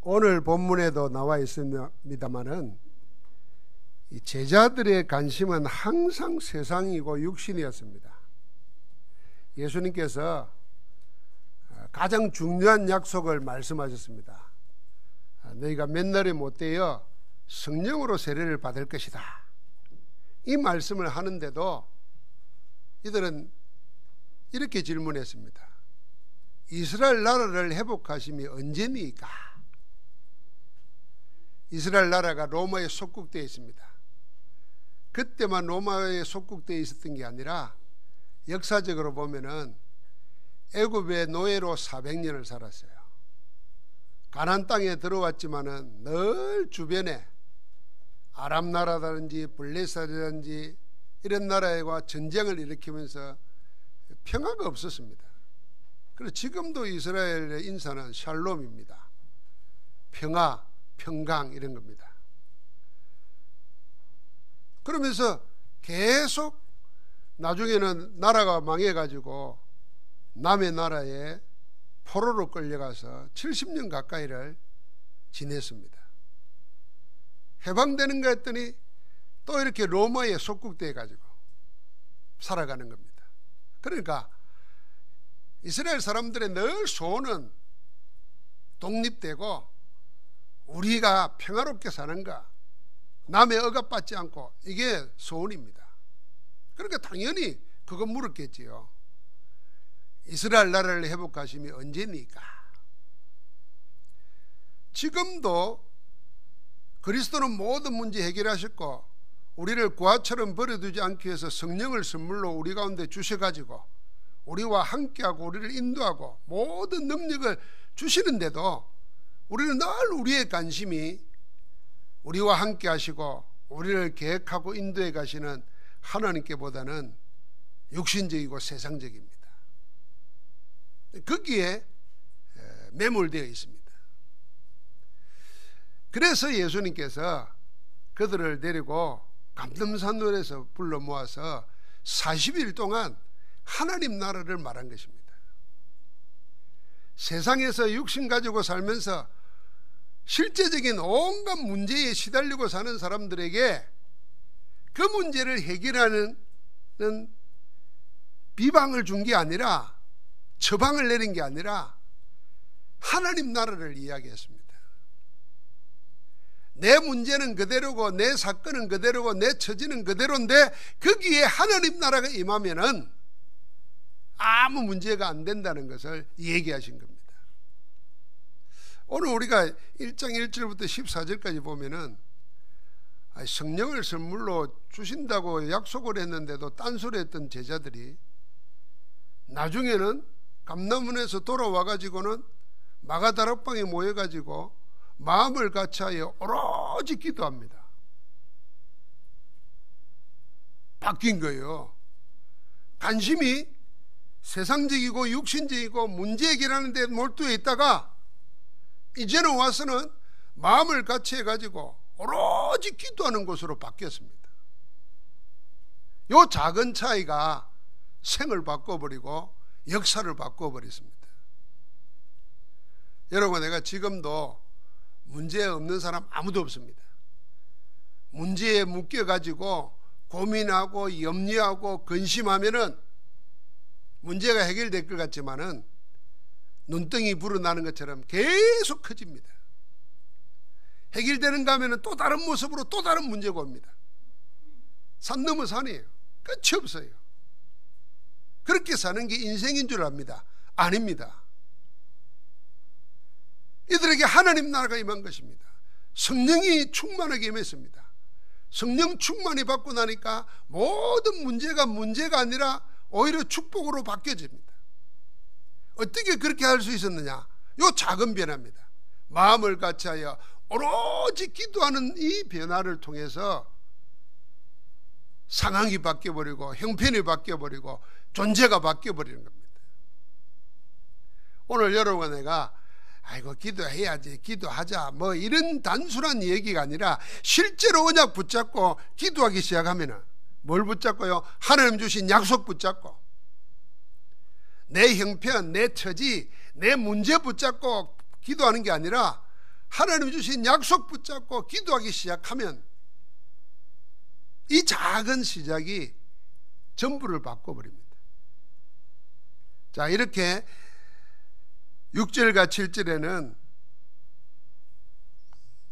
오늘 본문에도 나와 있습니다마는 이 제자들의 관심은 항상 세상이고 육신이었습니다. 예수님께서 가장 중요한 약속을 말씀하셨습니다. 너희가 몇 날에 못되어 성령으로 세례를 받을 것이다. 이 말씀을 하는데도 이들은 이렇게 질문했습니다. 이스라엘 나라를 회복하심이 언제니까? 이스라엘 나라가 로마에 속국되어 있습니다. 그때만 로마에 속국되어 있었던 게 아니라 역사적으로 보면은 애굽의 노예로 400년을 살았어요. 가나안 땅에 들어왔지만은 늘 주변에 아람 나라라든지 블레셋이라든지 이런 나라와 전쟁을 일으키면서 평화가 없었습니다. 그래서 지금도 이스라엘의 인사는 샬롬입니다. 평화, 평강 이런 겁니다. 그러면서 계속 나중에는 나라가 망해가지고 남의 나라에 포로로 끌려가서 70년 가까이를 지냈습니다. 해방되는가 했더니 또 이렇게 로마에 속국돼 가지고 살아가는 겁니다. 그러니까 이스라엘 사람들의 늘 소원은 독립되고 우리가 평화롭게 사는가, 남의 억압받지 않고, 이게 소원입니다. 그러니까 당연히 그거 물었겠지요. 이스라엘 나라를 회복하심이 언제니까? 지금도 그리스도는 모든 문제 해결하셨고 우리를 고아처럼 버려두지 않기 위해서 성령을 선물로 우리 가운데 주셔가지고 우리와 함께하고 우리를 인도하고 모든 능력을 주시는데도 우리는 늘 우리의 관심이 우리와 함께 하시고 우리를 계획하고 인도해 가시는 하나님께 보다는 육신적이고 세상적입니다. 거기에 매몰되어 있습니다. 그래서 예수님께서 그들을 데리고 감람산원에서 불러 모아서 40일 동안 하나님 나라를 말한 것입니다. 세상에서 육신 가지고 살면서 실제적인 온갖 문제에 시달리고 사는 사람들에게 그 문제를 해결하는 비방을 준 게 아니라, 처방을 내린 게 아니라 하나님 나라를 이야기했습니다. 내 문제는 그대로고 내 사건은 그대로고 내 처지는 그대로인데 거기에 하나님 나라가 임하면은 아무 문제가 안 된다는 것을 얘기하신 겁니다. 오늘 우리가 1장 1절부터 14절까지 보면은 성령을 선물로 주신다고 약속을 했는데도 딴소리 했던 제자들이 나중에는 감람원에서 돌아와 가지고는 마가다락방에 모여 가지고 마음을 같이하여 오로지 기도합니다. 바뀐 거예요. 관심이 세상적이고 육신적이고 문제 해결하는 데 몰두해 있다가 이제는 와서는 마음을 같이 해가지고 오로지 기도하는 곳으로 바뀌었습니다. 요 작은 차이가 생을 바꿔버리고 역사를 바꿔버렸습니다. 여러분, 내가 지금도 문제 없는 사람 아무도 없습니다. 문제에 묶여가지고 고민하고 염려하고 근심하면은 문제가 해결될 것 같지만은 눈덩이 불어나는 것처럼 계속 커집니다. 해결되는가 하면 또 다른 모습으로 또 다른 문제가 옵니다. 산 넘어 산이에요. 끝이 없어요. 그렇게 사는 게 인생인 줄 압니다. 아닙니다. 이들에게 하나님 나라가 임한 것입니다. 성령이 충만하게 임했습니다. 성령 충만히 받고 나니까 모든 문제가 문제가 아니라 오히려 축복으로 바뀌어집니다. 어떻게 그렇게 할 수 있었느냐? 요 작은 변화입니다. 마음을 같이하여 오로지 기도하는 이 변화를 통해서 상황이 바뀌어버리고 형편이 바뀌어버리고 존재가 바뀌어버리는 겁니다. 오늘 여러분, 내가 아이고 기도해야지, 기도하자, 뭐 이런 단순한 얘기가 아니라 실제로 언약 붙잡고 기도하기 시작하면은 뭘 붙잡고요? 하나님 주신 약속 붙잡고 내 형편, 내 처지, 내 문제 붙잡고 기도하는 게 아니라 하나님이 주신 약속 붙잡고 기도하기 시작하면 이 작은 시작이 전부를 바꿔버립니다. 자, 이렇게 6절과 7절에는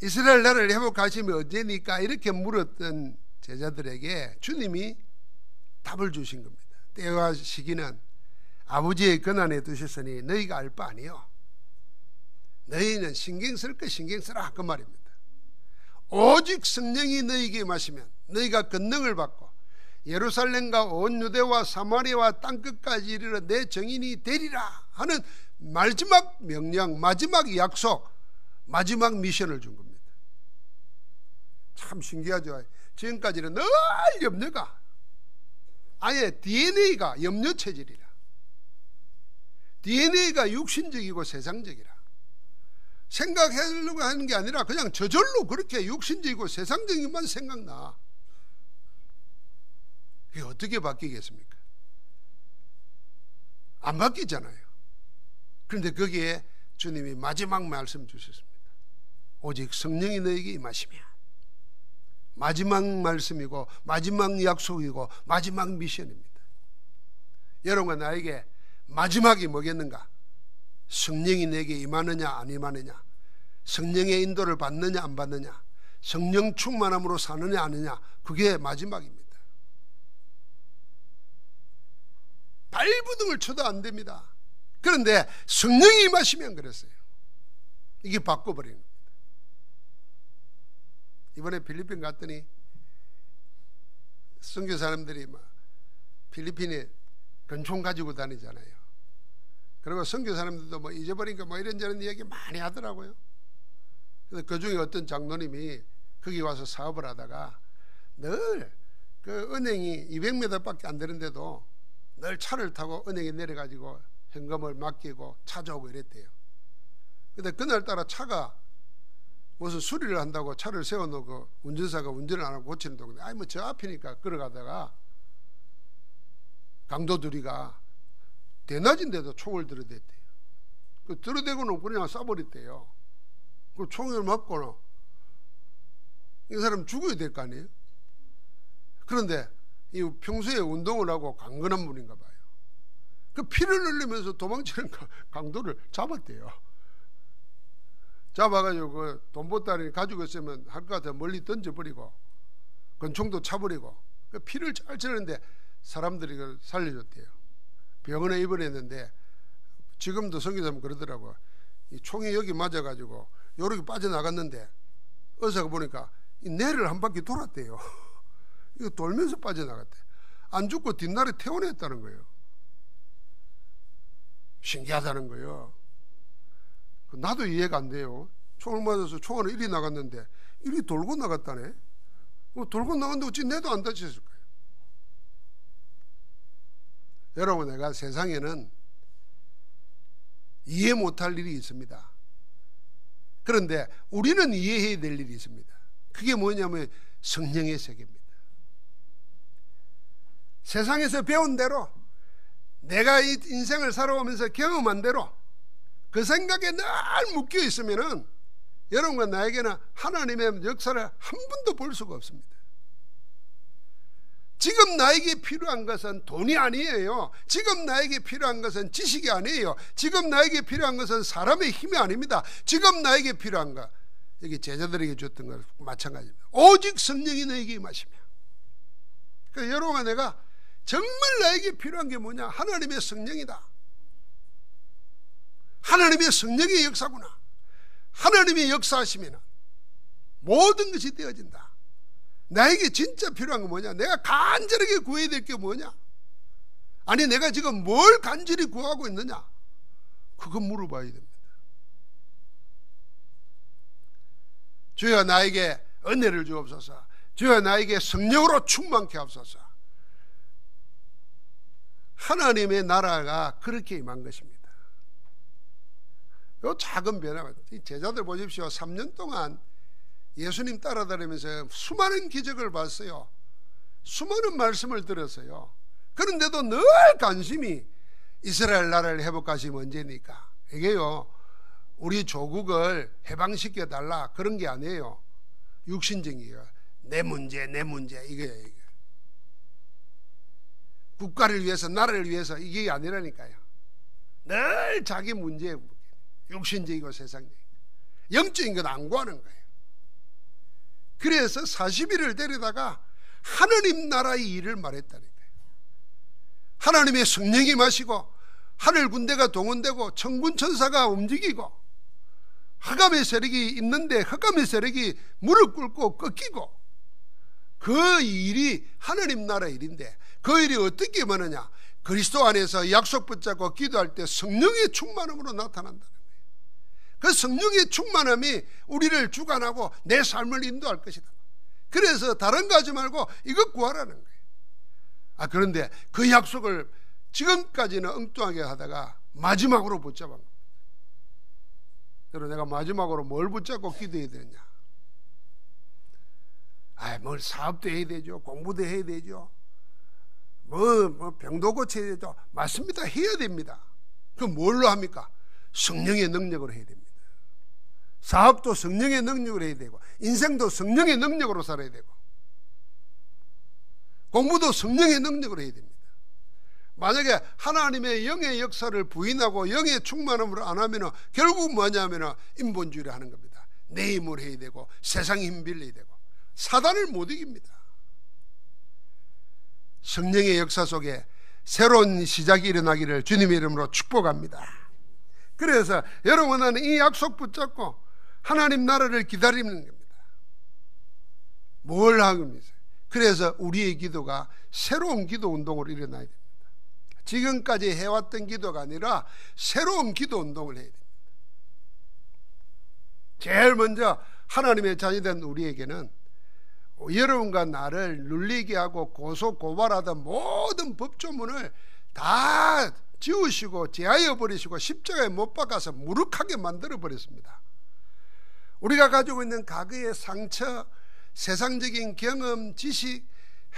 이스라엘 나라를 회복하시면 언제니까 이렇게 물었던 제자들에게 주님이 답을 주신 겁니다. 때와 시기는 아버지의 권한에 두셨으니 너희가 알 바 아니요. 너희는 신경 쓸 거 신경 쓰라 그 말입니다. 오직 성령이 너희에게 임하시면 너희가 권능을 받고 예루살렘과 온 유대와 사마리아와 땅끝까지 이르러 내 증인이 되리라 하는 마지막 명령, 마지막 약속, 마지막 미션을 준 겁니다. 참 신기하죠. 지금까지는 늘 염려가, 아예 DNA가 염려 체질이라, DNA가 육신적이고 세상적이라, 생각하려고 하는 게 아니라 그냥 저절로 그렇게 육신적이고 세상적인 것만 생각나. 그게 어떻게 바뀌겠습니까? 안 바뀌잖아요. 그런데 거기에 주님이 마지막 말씀 주셨습니다. 오직 성령이 너에게 임하시면, 마지막 말씀이고 마지막 약속이고 마지막 미션입니다. 여러분과 나에게 마지막이 뭐겠는가? 성령이 내게 임하느냐 안 임하느냐, 성령의 인도를 받느냐 안 받느냐, 성령 충만함으로 사느냐 아느냐, 그게 마지막입니다. 발부둥을 쳐도 안 됩니다. 그런데 성령이 임하시면 그랬어요. 이게 바꿔버리는 겁니다. 이번에 필리핀 갔더니 선교 사람들이 막 필리핀에 권총 가지고 다니잖아요. 그리고 선교 사람들도 뭐 잊어버린 거 뭐 이런저런 이야기 많이 하더라고요. 그래서 그 중에 어떤 장로님이 거기 와서 사업을 하다가 늘 그 은행이 200m밖에 안 되는데도 늘 차를 타고 은행에 내려가지고 현금을 맡기고 찾아오고 이랬대요. 근데 그날따라 차가 무슨 수리를 한다고 차를 세워놓고 운전사가 운전을 안 하고 고치는 동네, 아니 뭐 저 앞이니까 걸어가다가 강도들이가 대낮인데도 총을 들어댔대요. 그 들어대고는 그냥 쏴버렸대요. 그 총을 맞고는 이 사람 죽어야 될 거 아니에요? 그런데 이 평소에 운동을 하고 강건한 분인가 봐요. 그 피를 흘리면서 도망치는 강도를 잡았대요. 잡아가지고 그 돈보따리 가지고 있으면 할 것 같아 멀리 던져버리고 권총도 차버리고 그 피를 잘 치는데 사람들이 그걸 살려줬대요. 병원에 입원했는데 지금도 성교사님 그러더라고. 이 총이 여기 맞아가지고 요렇게 빠져나갔는데 의사가 보니까 이 뇌를 한 바퀴 돌았대요. 이거 돌면서 빠져나갔대. 안 죽고 뒷날에 퇴원했다는 거예요. 신기하다는 거예요. 나도 이해가 안 돼요. 총을 맞아서 총알은 이리 나갔는데 이리 돌고 나갔다네. 돌고 나갔는데 어찌 뇌도 안 다쳤을 거예요. 여러분, 내가 세상에는 이해 못할 일이 있습니다. 그런데 우리는 이해해야 될 일이 있습니다. 그게 뭐냐면 성령의 세계입니다. 세상에서 배운 대로, 내가 이 인생을 살아오면서 경험한 대로 그 생각에 늘 묶여 있으면은 여러분과 나에게는 하나님의 역사를 한 번도 볼 수가 없습니다. 지금 나에게 필요한 것은 돈이 아니에요. 지금 나에게 필요한 것은 지식이 아니에요. 지금 나에게 필요한 것은 사람의 힘이 아닙니다. 지금 나에게 필요한 것, 여기 제자들에게 줬던 것 마찬가지입니다. 오직 성령이 너에게 임하시며. 그러니까 여러분과 내가 정말 나에게 필요한 게 뭐냐? 하나님의 성령이다. 하나님의 성령의 역사구나. 하나님의 역사하시면 모든 것이 되어진다. 나에게 진짜 필요한 건 뭐냐? 내가 간절하게 구해야 될 게 뭐냐? 아니 내가 지금 뭘 간절히 구하고 있느냐? 그거 물어봐야 됩니다. 주여 나에게 은혜를 주옵소서. 주여 나에게 성령으로 충만케 하옵소서. 하나님의 나라가 그렇게 임한 것입니다. 이 작은 변화, 제자들 보십시오. 3년 동안 예수님 따라다니면서 수많은 기적을 봤어요. 수많은 말씀을 들었어요. 그런데도 늘 관심이 이스라엘 나라를 회복하시면 언제니까. 이게요, 우리 조국을 해방시켜 달라 그런 게 아니에요. 육신적이에요. 내 문제 이거예요. 이게. 국가를 위해서 나라를 위해서 이게 아니라니까요. 늘 자기 문제에 육신적이고 세상적이고 영적인 건 안 구하는 거예요. 그래서 40일을 데리다가 하느님 나라의 일을 말했다니까요. 하나님의 성령이 마시고 하늘 군대가 동원되고 천군 천사가 움직이고 흑암의 세력이 있는데 흑암의 세력이 무릎 꿇고 꺾이고 그 일이 하나님 나라 일인데 그 일이 어떻게 임하느냐? 그리스도 안에서 약속 붙잡고 기도할 때 성령의 충만함으로 나타난다는 거예요. 그 성령의 충만함이 우리를 주관하고 내 삶을 인도할 것이다. 그래서 다른 거 하지 말고 이거 구하라는 거예요. 그런데 그 약속을 지금까지는 엉뚱하게 하다가 마지막으로 붙잡은 겁니다. 그래서 내가 마지막으로 뭘 붙잡고 기도해야 되느냐? 뭘 사업도 해야 되죠. 공부도 해야 되죠. 뭐 병도 고쳐야 되죠. 맞습니다. 해야 됩니다. 그럼 뭘로 합니까? 성령의 능력으로 해야 됩니다. 사업도 성령의 능력으로 해야 되고 인생도 성령의 능력으로 살아야 되고 공부도 성령의 능력으로 해야 됩니다. 만약에 하나님의 영의 역사를 부인하고 영의 충만함으로 안 하면 결국 뭐냐면 인본주의를 하는 겁니다. 내 힘으로 해야 되고 세상 힘 빌려야 되고 사단을 못 이깁니다. 성령의 역사 속에 새로운 시작이 일어나기를 주님의 이름으로 축복합니다. 그래서 여러분은 이 약속 붙잡고 하나님 나라를 기다리는 겁니다. 뭘 하겠습니까? 그래서 우리의 기도가 새로운 기도 운동으로 일어나야 됩니다. 지금까지 해왔던 기도가 아니라 새로운 기도 운동을 해야 됩니다. 제일 먼저 하나님의 자녀된 우리에게는 여러분과 나를 눌리게 하고 고소 고발하던 모든 법조문을 다 지우시고 제하여 버리시고 십자가에 못 박아서 무력하게 만들어 버렸습니다. 우리가 가지고 있는 과거의 상처, 세상적인 경험, 지식,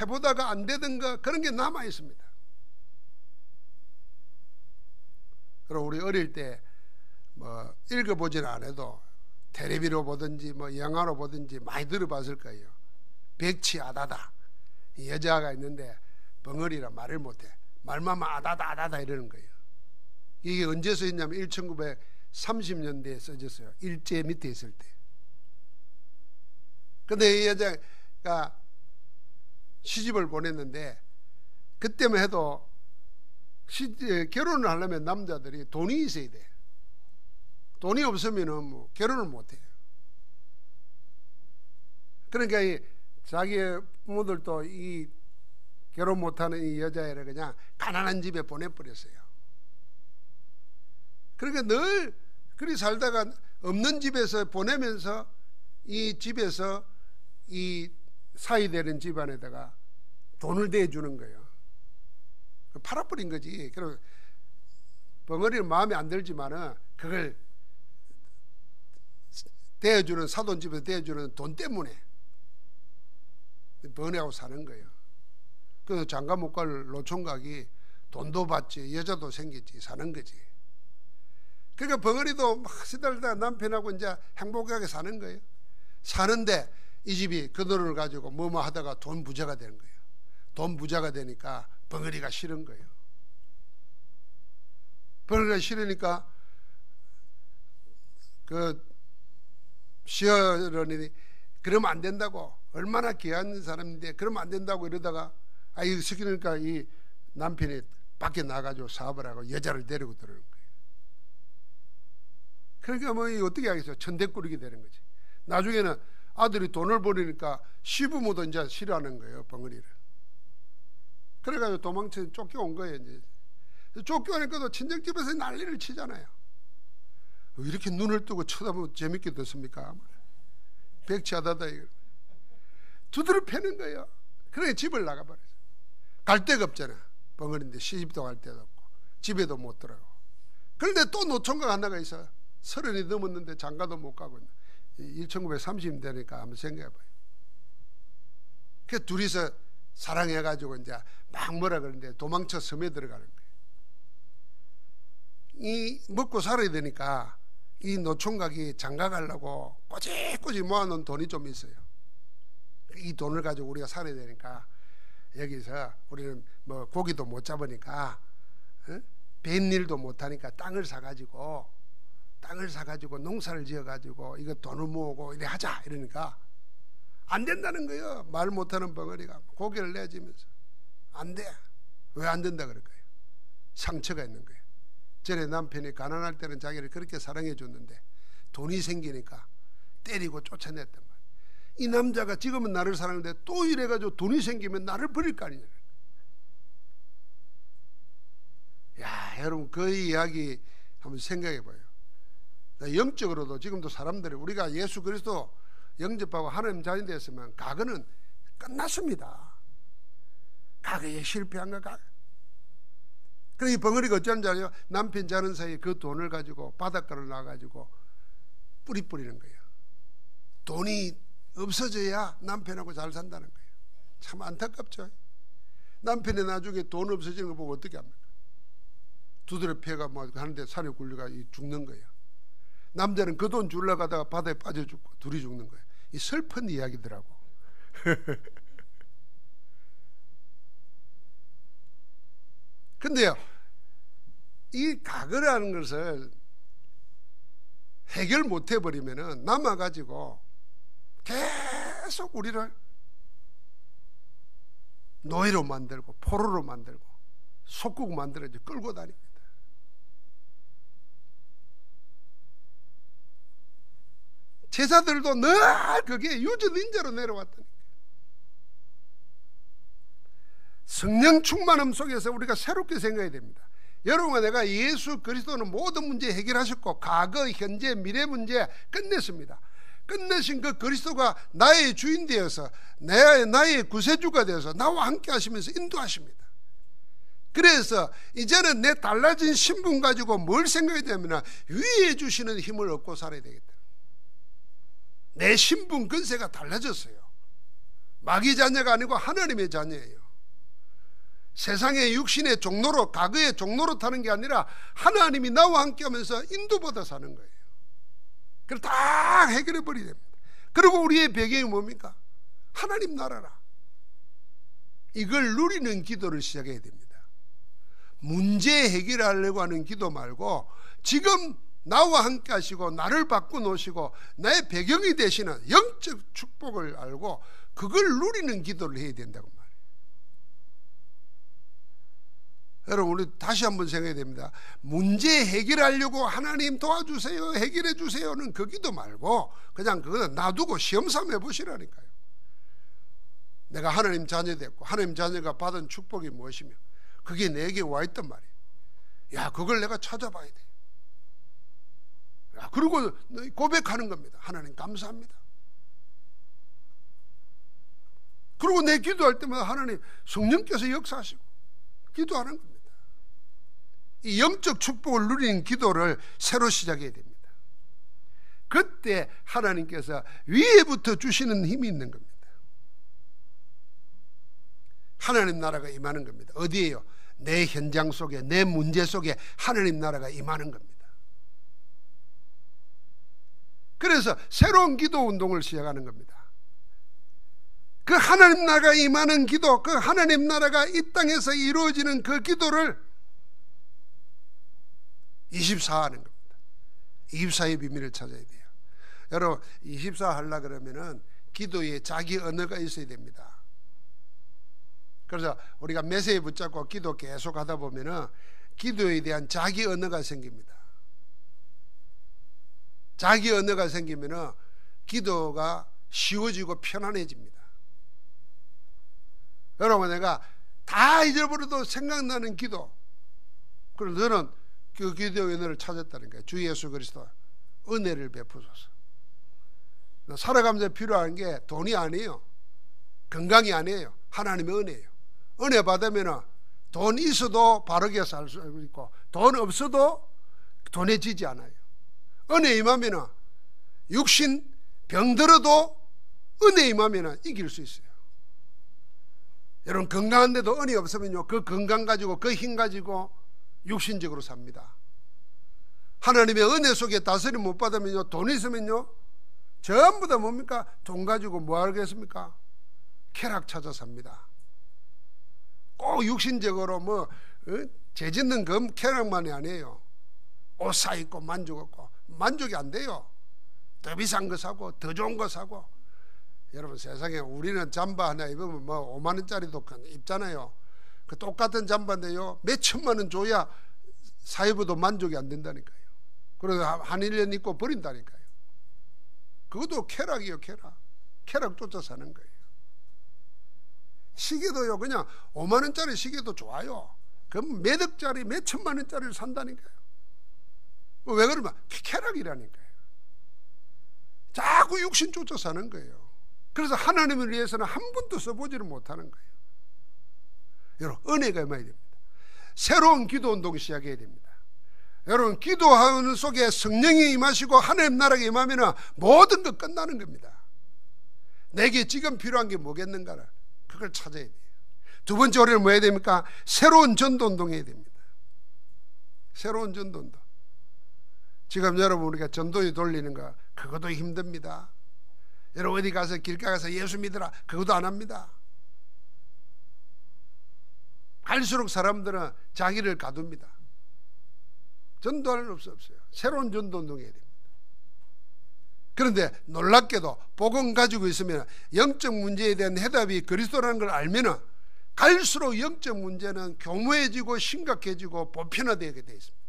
해보다가 안 되던 거 그런 게 남아 있습니다. 그리고 우리 어릴 때 뭐 읽어보지는 않아도 텔레비로 보든지 뭐 영화로 보든지 많이 들어봤을 거예요. 백치아다다. 여자가 있는데 벙어리라 말을 못해. 말만 아다다 이러는 거예요. 이게 언제 써있냐면 1930년대에 써졌어요. 일제 밑에 있을 때. 근데 이 여자가 시집을 보냈는데 그때만 해도 결혼을 하려면 남자들이 돈이 있어야 돼. 돈이 없으면 뭐 결혼을 못해요. 그러니까 자기 부모들도 이 결혼 못하는 이 여자애를 그냥 가난한 집에 보내버렸어요. 그러니까 늘 그리 살다가 없는 집에서 보내면서 이 집에서 이 사이되는 집안에다가 돈을 대주는 거예요. 팔아버린 거지. 그리고 벙어리는 마음에 안 들지만은 그걸 대주는 사돈집에서 대주는 돈 때문에 번뇌하고 사는 거예요. 그래서 장가 못 갈 노총각이 돈도 받지 여자도 생겼지 사는 거지. 그러니까 벙어리도 막 시달리다가 남편하고 이제 행복하게 사는 거예요. 사는데 이 집이 그 돈을 가지고 뭐뭐 하다가 돈 부자가 되는 거예요. 돈 부자가 되니까 벙어리가 싫은 거예요. 벙어리가 싫으니까 그 시어머니 그러면 안 된다고, 얼마나 귀한 사람인데 그러면 안 된다고 이러다가 이거 시키니까 이 남편이 밖에 나가지고 사업을 하고 여자를 데리고 들어오는 거예요. 그러니까 뭐 어떻게 하겠어요? 천대꾸리게 되는 거지. 나중에는 아들이 돈을 버리니까 시부모도 이제 싫어하는 거예요, 벙어리를. 그래가지고 도망쳐 쫓겨온 거예요. 이제 쫓겨오니까도 친정집에서 난리를 치잖아요. 이렇게 눈을 뜨고 쳐다보면 재밌게 듣습니까? 백치하다다 이거 두드려 패는 거예요. 그래 집을 나가버렸어요. 갈 데가 없잖아. 벙어리인데 시집도 갈 데도 없고 집에도 못 들어가고. 그런데 또 노총각 하나가 있어요. 30이 넘었는데 장가도 못 가고 1930년 되니까 한번 생각해봐요. 그 둘이서 사랑해가지고 이제 막 뭐라 그러는데 도망쳐 섬에 들어가는 거예요. 이 먹고 살아야 되니까 이 노총각이 장가 가려고 꼬집꼬집 모아놓은 돈이 좀 있어요. 이 돈을 가지고 우리가 살아야 되니까 여기서 우리는 뭐 고기도 못 잡으니까 뱃일도 못하니까 땅을 사가지고 농사를 지어가지고 이거 돈을 모으고 이래 하자 이러니까 안 된다는 거예요. 말 못하는 벙어리가 고개를 내지면서 안 돼. 왜 안 된다 그럴 거예요? 상처가 있는 거예요. 전에 남편이 가난할 때는 자기를 그렇게 사랑해 줬는데 돈이 생기니까 때리고 쫓아냈단 말이에요. 이 남자가 지금은 나를 사랑하는데 또 이래가지고 돈이 생기면 나를 버릴 거 아니냐. 야, 여러분 그 이야기 한번 생각해 봐요. 영적으로도 지금도 사람들이 우리가 예수 그리스도 영접하고 하나님 자녀 되었으면 과거는 끝났습니다. 과거에 실패한 거 과거. 그래 이 벙어리가 어쩌는지 알아요? 남편 자는 사이에 그 돈을 가지고 바닷가를 나가지고 뿌리 뿌리는 거예요. 돈이 없어져야 남편하고 잘 산다는 거예요. 참 안타깝죠. 남편이 나중에 돈 없어지는 거 보고 어떻게 합니까? 두드려 패가 뭐 하는데 산에 굴려가 죽는 거예요. 남자는 그 돈 주려고 하다가 바다에 빠져 죽고 둘이 죽는 거예요. 이 슬픈 이야기더라고. 근데요, 이 과거라는 것을 해결 못 해버리면은 남아가지고 계속 우리를 노예로 만들고 포로로 만들고 속국 만들어 끌고 다닙니다. 제자들도 늘 그게 유전인자로 내려왔다니까. 성령 충만함 속에서 우리가 새롭게 생각해야 됩니다. 여러분, 내가 예수 그리스도는 모든 문제 해결하셨고 과거, 현재, 미래 문제 끝냈습니다. 끝내신 그 그리스도가 나의 주인 되어서 나의 구세주가 되어서 나와 함께 하시면서 인도하십니다. 그래서 이제는 내 달라진 신분 가지고 뭘 생각해야 되냐면 위에 주시는 힘을 얻고 살아야 되겠다. 내 신분 근세가 달라졌어요. 마귀 자녀가 아니고 하나님의 자녀예요. 세상의 육신의 종로로, 과거의 종로로 타는 게 아니라 하나님이 나와 함께 하면서 인도받아 사는 거예요. 그걸 다 해결해 버려야 됩니다. 그리고 우리의 배경이 뭡니까? 하나님 나라라. 이걸 누리는 기도를 시작해야 됩니다. 문제 해결하려고 하는 기도 말고 지금 나와 함께 하시고 나를 바꿔놓으시고 나의 배경이 되시는 영적 축복을 알고 그걸 누리는 기도를 해야 된다고 말이에요. 여러분, 우리 다시 한번 생각해야 됩니다. 문제 해결하려고 하나님 도와주세요, 해결해 주세요는 그 기도 말고 그냥 그거는 놔두고 시험 삼아 해보시라니까요. 내가 하나님 자녀 됐고 하나님 자녀가 받은 축복이 무엇이며 그게 내게 와 있단 말이에요. 야, 그걸 내가 찾아봐야 돼. 야, 그리고 고백하는 겁니다. 하나님 감사합니다. 그리고 내 기도할 때마다 하나님 성령께서 역사하시고 기도하는 겁니다. 이 영적 축복을 누리는 기도를 새로 시작해야 됩니다. 그때 하나님께서 위에부터 주시는 힘이 있는 겁니다. 하나님 나라가 임하는 겁니다. 어디에요? 내 현장 속에, 내 문제 속에 하나님 나라가 임하는 겁니다. 그래서 새로운 기도 운동을 시작하는 겁니다. 그 하나님 나라가 임하는 기도, 그 하나님 나라가 이 땅에서 이루어지는 그 기도를 24 하는 겁니다. 24의 비밀을 찾아야 돼요. 여러분, 24 하려고 그러면은 기도에 자기 언어가 있어야 됩니다. 그래서 우리가 메시지 붙잡고 기도 계속 하다 보면은 기도에 대한 자기 언어가 생깁니다. 자기 언어가 생기면은 기도가 쉬워지고 편안해집니다. 여러분, 내가 다 잊어버려도 생각나는 기도, 그래서 저는 그 기도의 은혜를 찾았다는 거예요. 주 예수 그리스도 은혜를 베푸소서. 살아가면서 필요한 게 돈이 아니에요. 건강이 아니에요. 하나님의 은혜예요. 은혜 받으면 돈 있어도 바르게 살 수 있고 돈 없어도 돈에 지지 않아요. 은혜 임하면 육신 병들어도 은혜 임하면 이길 수 있어요. 여러분, 건강한데도 은혜 없으면요, 그 건강 가지고 그 힘 가지고 육신적으로 삽니다. 하나님의 은혜 속에 다스림 못 받으면요, 돈 있으면요 전부 다 뭡니까? 돈 가지고 뭐 하겠습니까? 쾌락 찾아 삽니다. 꼭 육신적으로 뭐 재짓는 그 쾌락만이 아니에요. 옷 사입고 만족하고 만족이 안 돼요. 더 비싼 거 사고 더 좋은 거 사고. 여러분, 세상에 우리는 잠바 하나 입으면 뭐 5만 원짜리도 입잖아요. 그 똑같은 잠바인데요, 몇 천만 원 줘야 사입어도 만족이 안 된다니까요. 그래서 한 1년 입고 버린다니까요. 그것도 쾌락이에요. 쾌락 쫓아 사는 거예요. 시계도요, 그냥 5만 원짜리 시계도 좋아요. 그럼 몇 억짜리 몇 천만 원짜리를 산다니까요. 왜 그러면 쾌락이라니까요. 자꾸 육신 쫓아 사는 거예요. 그래서 하나님을 위해서는 한 번도 써보지를 못하는 거예요. 여러분, 은혜가 임해야 됩니다. 새로운 기도 운동 시작해야 됩니다. 여러분, 기도하는 속에 성령이 임하시고 하나님 나라가 임하면 모든 것 끝나는 겁니다. 내게 지금 필요한 게 뭐겠는가를 그걸 찾아야 돼요. 두 번째, 우리는 뭐 해야 됩니까? 새로운 전도 운동 해야 됩니다. 새로운 전도 운동. 지금 여러분, 우리가 전도에 돌리는 거 그것도 힘듭니다. 여러분, 어디 가서 길가 가서 예수 믿으라 그것도 안 합니다. 갈수록 사람들은 자기를 가둡니다. 전도할 수 없어요. 새로운 전도 운동해야 됩니다. 그런데 놀랍게도 복음 가지고 있으면 영적 문제에 대한 해답이 그리스도라는 걸 알면 갈수록 영적 문제는 교묘해지고 심각해지고 보편화되게 되어 있습니다.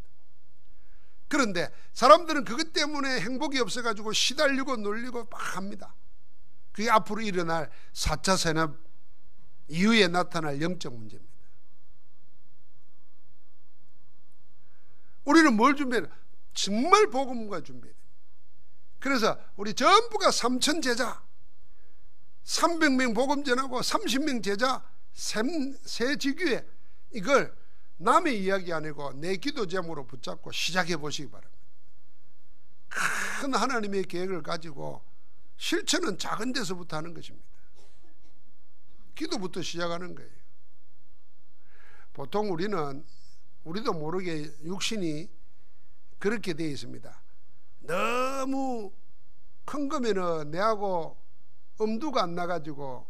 그런데 사람들은 그것 때문에 행복이 없어가지고 시달리고 놀리고 막 합니다. 그게 앞으로 일어날 4차 산업 이후에 나타날 영적 문제입니다. 우리는 뭘 준비해야 돼요? 정말 복음과 준비해야 돼요. 그래서 우리 전부가 3,000 제자, 300명 복음 전하고 30명 제자 새 지교회, 이걸 남의 이야기 아니고 내 기도 제목으로 붙잡고 시작해 보시기 바랍니다. 큰 하나님의 계획을 가지고 실천은 작은 데서부터 하는 것입니다. 기도부터 시작하는 거예요. 보통 우리도 모르게 육신이 그렇게 되어 있습니다. 너무 큰 거면은 내하고 엄두가 안 나가지고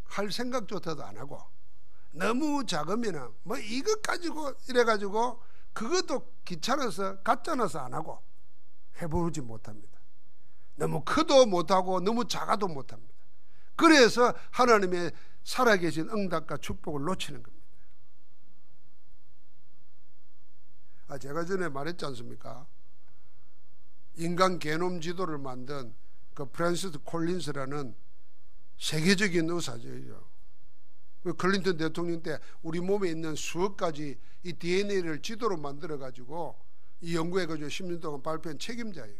할 생각조차도 안 하고, 너무 작으면은 뭐 이것 가지고 이래가지고 그것도 귀찮아서 가짜나서 안 하고 해보지 못합니다. 너무 커도 못하고 너무 작아도 못합니다. 그래서 하나님의 살아계신 응답과 축복을 놓치는 겁니다. 제가 전에 말했지 않습니까? 인간 게놈 지도를 만든 그 프랜시스 콜린스라는 세계적인 의사죠. 클린턴 대통령 때 우리 몸에 있는 수억 가지 이 DNA를 지도로 만들어 가지고 이 연구해가지고 10년 동안 발표한 책임자예요.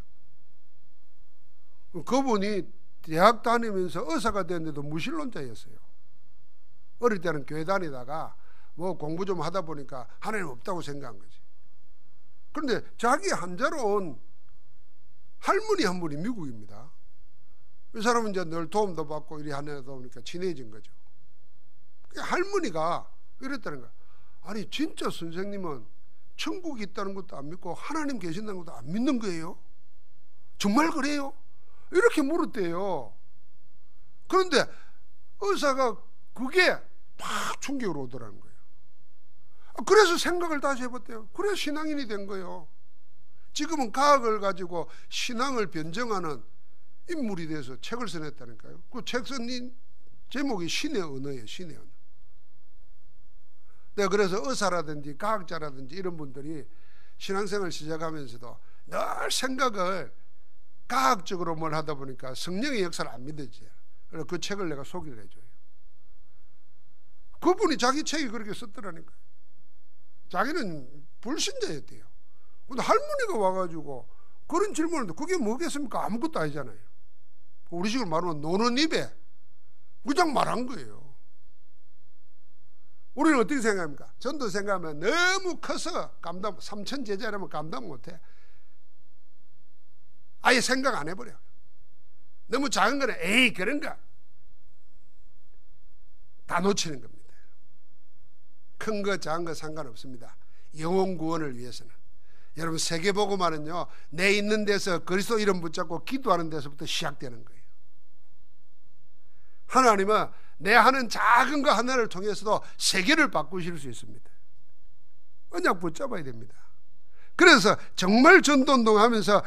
그분이 대학 다니면서 의사가 됐는데도 무신론자였어요. 어릴 때는 교회 다니다가 뭐 공부 좀 하다 보니까 하나님 없다고 생각한 거지. 그런데 자기 환자로 온 할머니 한 분이 미국입니다. 이 사람은 이제 늘 도움도 받고 이리 하다 보니까 친해진 거죠. 할머니가 이랬다는 거야. 아니, 진짜 선생님은 천국이 있다는 것도 안 믿고 하나님 계신다는 것도 안 믿는 거예요? 정말 그래요? 이렇게 물었대요. 그런데 의사가 그게 막 충격으로 오더라는 거예요. 그래서 생각을 다시 해봤대요. 그래서 신앙인이 된 거예요. 지금은 과학을 가지고 신앙을 변증하는 인물이 돼서 책을 써냈다니까요. 그 책 쓴 제목이 신의 언어예요. 신의 언어. 내가 그래서 의사라든지 과학자라든지 이런 분들이 신앙생활을 시작하면서도 늘 생각을 과학적으로 뭘 하다 보니까 성령의 역사를 안 믿어져요. 그래서 그 책을 내가 소개를 해줘요. 그분이 자기 책이 그렇게 썼더라니까요. 자기는 불신자였대요. 근데 할머니가 와가지고 그런 질문을 했는데 그게 뭐겠습니까? 아무것도 아니잖아요. 우리 식으로 말하면 노는 입에 그냥 말한 거예요. 우리는 어떻게 생각합니까? 전도 생각하면 너무 커서 3,000 제자라면 감당 못해. 아예 생각 안 해버려. 너무 작은 거는 에이 그런가 다 놓치는 겁니다. 큰 거 작은 거 상관없습니다. 영혼 구원을 위해서는. 여러분 세계복음화는요, 내 있는 데서 그리스도 이름 붙잡고 기도하는 데서부터 시작되는 거예요. 하나님은 내 하는 작은 거 하나를 통해서도 세계를 바꾸실 수 있습니다. 언약 붙잡아야 됩니다. 그래서 정말 전도운동 하면서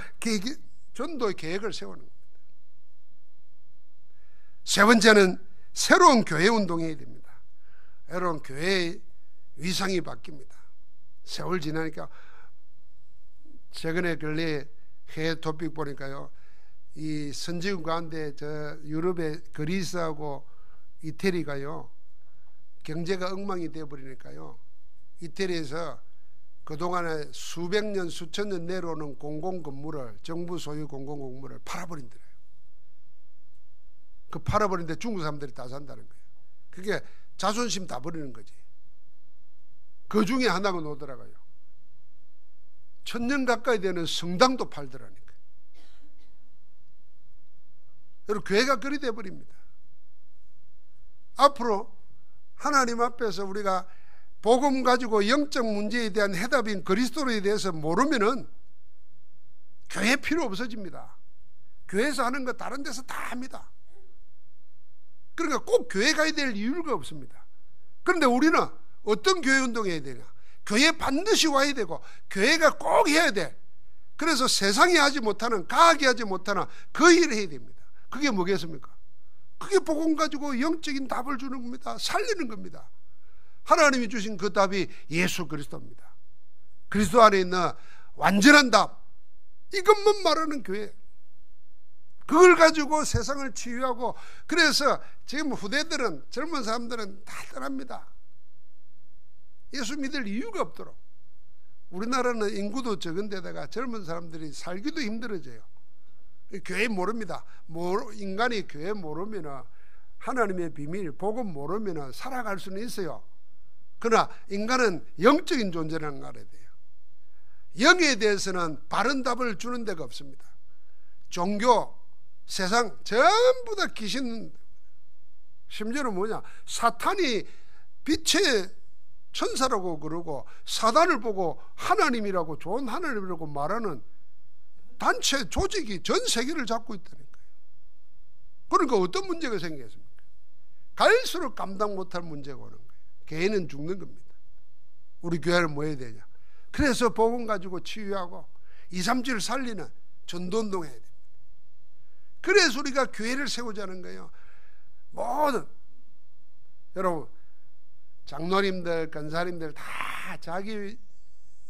전도의 계획을 세우는 겁니다. 세 번째는 새로운 교회 운동이 됩니다. 여러분, 교회의 위상이 바뀝니다. 세월 지나니까, 최근에 근래 해외 토픽 보니까요, 이 선진국 가운데 저 유럽의 그리스하고 이태리가요, 경제가 엉망이 되어버리니까요, 이태리에서 그동안에 수백 년 수천 년 내려오는 공공건물을, 정부 소유 공공건물을 팔아버린대요. 그 팔아버리는데 중국 사람들이 다 산다는 거예요. 그게 자존심 다 버리는 거지. 그 중에 하나가 오더라고요. 1000년 가까이 되는 성당도 팔더라니까. 여러분, 교회가 그리 돼버립니다. 앞으로 하나님 앞에서 우리가 복음 가지고 영적 문제에 대한 해답인 그리스도에 대해서 모르면은 교회 필요 없어집니다. 교회에서 하는 거 다른 데서 다 합니다. 그러니까 꼭 교회 가야 될 이유가 없습니다. 그런데 우리는 어떤 교회 운동해야 되냐? 교회 반드시 와야 되고 교회가 꼭 해야 돼. 그래서 세상이 하지 못하는, 과학이 하지 못하는 그 일을 해야 됩니다. 그게 뭐겠습니까? 그게 복음 가지고 영적인 답을 주는 겁니다. 살리는 겁니다. 하나님이 주신 그 답이 예수 그리스도입니다. 그리스도 안에 있는 완전한 답, 이것만 말하는 교회. 그걸 가지고 세상을 치유하고, 그래서 지금 후대들은, 젊은 사람들은 다 떠납니다. 예수 믿을 이유가 없도록. 우리나라는 인구도 적은 데다가 젊은 사람들이 살기도 힘들어져요. 교회 모릅니다. 인간이 교회 모르면, 하나님의 비밀, 복음 모르면 살아갈 수는 있어요. 그러나 인간은 영적인 존재라는 걸 알아야 돼요. 영에 대해서는 바른 답을 주는 데가 없습니다. 종교, 세상 전부 다 귀신. 심지어는 뭐냐, 사탄이 빛의 천사라고 그러고 사단을 보고 하나님이라고, 좋은 하나님이라고 말하는 단체, 조직이 전 세계를 잡고 있다는 거예요. 그러니까 어떤 문제가 생기겠습니까? 갈수록 감당 못할 문제가 오는 거예요. 개인은 죽는 겁니다. 우리 교회는 뭐 해야 되냐? 그래서 복음 가지고 치유하고 2, 3주를 살리는 전도운동 해야 됩니다. 그래서 우리가 교회를 세우자는 거예요. 모든, 여러분, 장로님들, 권사님들 다 자기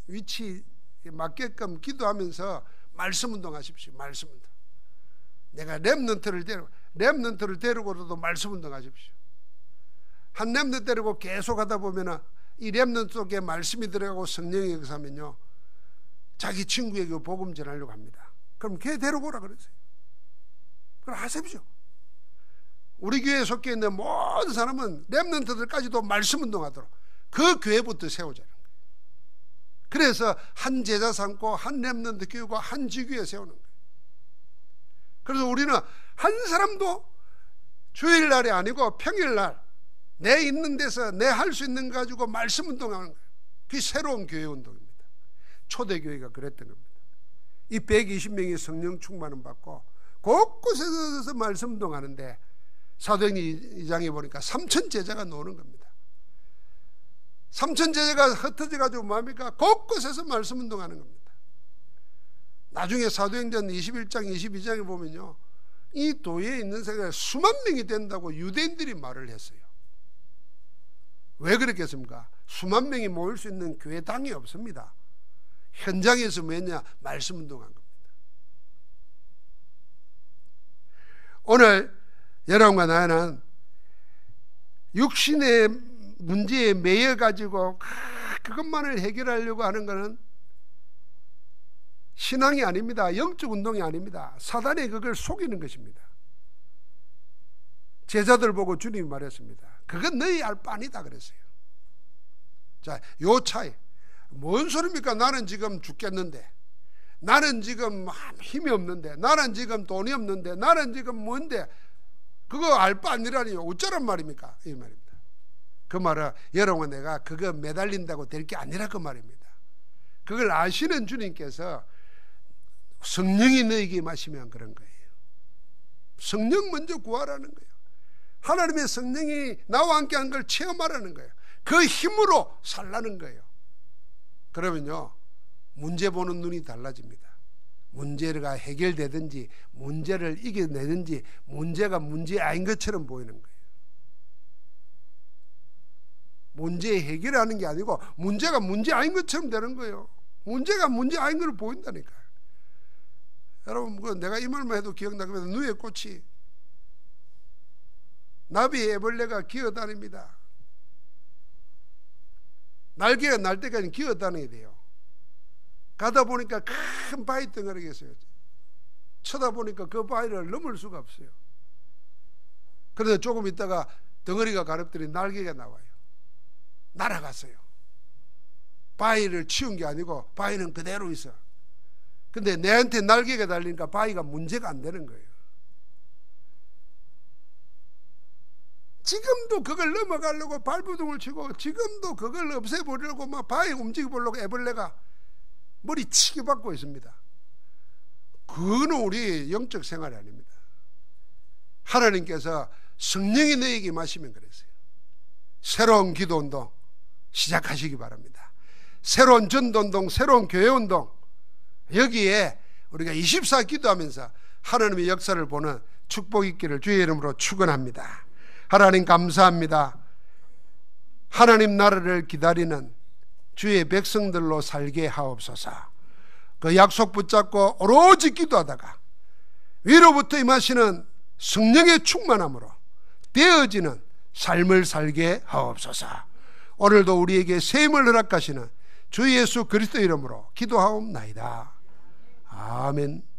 위치 맞게끔 기도하면서 말씀 운동하십시오. 말씀 운동. 내가 렘넌트를 데리고라도 말씀 운동하십시오. 한 렘넌트 데리고 계속 하다 보면은 이 렘넌트 속에 말씀이 들어가고 성령이 역사하면요, 자기 친구에게 복음 전하려고 합니다. 그럼 걔 데리고 오라 그러세요. 그럼 하십시오. 우리 교회에 속해 있는 모든 사람은 렘넌트들까지도 말씀 운동하도록 그 교회부터 세우자는 거예요. 그래서 한 제자 삼고 한 렘넌트 교회와 한 지교회 세우는 거예요. 그래서 우리는 한 사람도 주일날이 아니고 평일날 내 있는 데서 내 할 수 있는 거 가지고 말씀 운동하는 거예요. 그게 새로운 교회 운동입니다. 초대교회가 그랬던 겁니다. 이 120명이 성령 충만을 받고 곳곳에서 말씀 운동하는데, 사도행전 2장에 보니까 3천 제자가 나오는 겁니다. 3천 제자가 흩어져 가지고 뭡니까? 곳곳에서 말씀 운동하는 겁니다. 나중에 사도행전 21장 22장에 보면요, 이 도에 있는 사람이 수만 명이 된다고 유대인들이 말을 했어요. 왜 그랬겠습니까? 수만 명이 모일 수 있는 교회당이 없습니다. 현장에서 뭐냐? 말씀 운동한 겁니다. 오늘 여러분과 나는 육신의 문제에 매여 가지고 그것만을 해결하려고 하는 것은 신앙이 아닙니다. 영적 운동이 아닙니다. 사단이 그걸 속이는 것입니다. 제자들 보고 주님이 말했습니다. 그건 너희 알 바 아니다 그랬어요. 자, 요 차이. 뭔 소리입니까? 나는 지금 죽겠는데, 나는 지금 힘이 없는데, 나는 지금 돈이 없는데, 나는 지금 뭔데, 그거 알 바 아니라니 어쩌란 말입니까? 이 말입니다. 그 말은 여러분, 내가 그거 매달린다고 될 게 아니라 그 말입니다. 그걸 아시는 주님께서 성령이 너에게 임하시면 그런 거예요. 성령 먼저 구하라는 거예요. 하나님의 성령이 나와 함께 한 걸 체험하라는 거예요. 그 힘으로 살라는 거예요. 그러면요, 문제 보는 눈이 달라집니다. 문제가 해결되든지 문제를 이겨내든지 문제가 문제 아닌 것처럼 보이는 거예요. 문제 해결하는 게 아니고 문제가 문제 아닌 것처럼 되는 거예요. 문제가 문제 아닌 걸 보인다니까요. 여러분, 내가 이 말만 해도 기억나거든요. 누에 꽃이, 나비 애벌레가 기어다닙니다. 날개가 날 때까지 기어다녀야 돼요. 가다 보니까 큰 바위 덩어리가 있어요. 쳐다보니까 그 바위를 넘을 수가 없어요. 그래서 조금 있다가 덩어리가 가렵더니 날개가 나와요. 날아갔어요. 바위를 치운 게 아니고 바위는 그대로 있어. 근데 내한테 날개가 달리니까 바위가 문제가 안 되는 거예요. 지금도 그걸 넘어가려고 발부둥을 치고, 지금도 그걸 없애버리려고 막 바위 움직여보려고 애벌레가 머리 치기 받고 있습니다. 그거는 우리 영적 생활이 아닙니다. 하나님께서 성령이 너에게 임하시면 그랬어요. 새로운 기도운동 시작하시기 바랍니다. 새로운 전도운동, 새로운 교회운동, 여기에 우리가 24 기도하면서 하나님의 역사를 보는 축복 있기를 주의 이름으로 축원합니다. 하나님 감사합니다. 하나님 나라를 기다리는 주의 백성들로 살게 하옵소서. 그 약속 붙잡고 오로지 기도하다가 위로부터 임하시는 성령의 충만함으로 되어지는 삶을 살게 하옵소서. 오늘도 우리에게 셈을 허락하시는 주 예수 그리스도 이름으로 기도하옵나이다. 아멘.